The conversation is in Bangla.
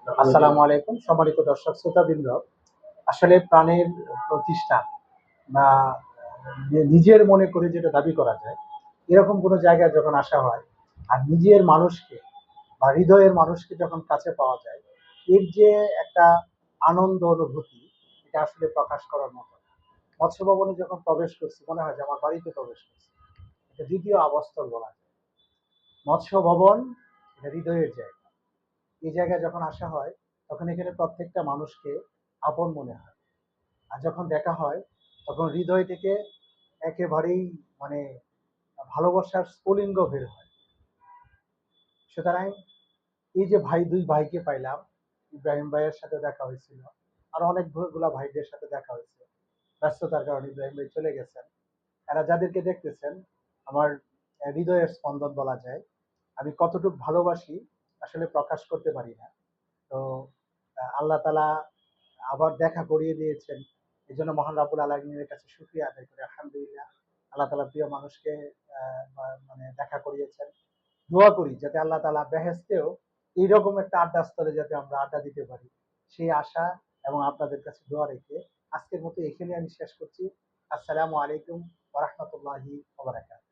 আসসালামু আলাইকুম, সম্মানিত দর্শক শ্রোতাবৃন্দ। আসলে প্রাণের প্রতিষ্ঠান বা নিজের মনে করে যেটা দাবি করা যায়, এরকম কোনো জায়গায় যখন আসা হয় আর নিজের মানুষকে বা হৃদয়ের মানুষকে যখন কাছে পাওয়া যায়, এর যে একটা আনন্দ অনুভূতি, এটা আসলে প্রকাশ করার মতো না। মৎস্য ভবনে যখন প্রবেশ করছি মনে হয় যে আমার বাড়িতে প্রবেশ করছি। এটা দ্বিতীয় আবাসস্থল বলা যায়। মৎস্য ভবন এটা হৃদয়ের জায়গা। এই জায়গায় যখন আসা হয় তখন এখানে প্রত্যেকটা মানুষকে আপন মনে হয়। আর যখন দেখা হয় তখন হৃদয় থেকে একেবারেই মানে ভালোবাসার স্ফুলিঙ্গ বের হয়। সুতরাং এই যে দুই ভাইকে পাইলাম, ইব্রাহিম ভাইয়ের সাথে দেখা হয়েছিল, আর অনেকগুলা ভাইদের সাথে দেখা হয়েছে। ব্যস্ততার কারণে ইব্রাহিম ভাই চলে গেছেন। এরা যাদেরকে দেখতেছেন আমার হৃদয়ের স্পন্দন বলা যায়। আমি কতটুকু ভালোবাসি আসলে প্রকাশ করতে পারি না। তো আল্লাহ তালা আবার দেখা করিয়ে দিয়েছেন। এই জন্য মহান রাব্বুল আলামিনের কাছে শুকরিয়া আদায় করি, আলহামদুলিল্লাহ। আল্লাহ তালা প্রিয় মানুষকে মানে দেখা করিয়েছেন। দোয়া করি যাতে আল্লাহ তালা বেহেস্তেও এইরকম একটা আড্ডাস্থলে যাতে আমরা আড্ডা দিতে পারি, সেই আশা এবং আপনাদের কাছে দোয়া রেখে আজকের মতো এখানে আমি শেষ করছি। আসসালামু আলাইকুম ওয়া রাহমাতুল্লাহি ওয়া বারাকাতুহু।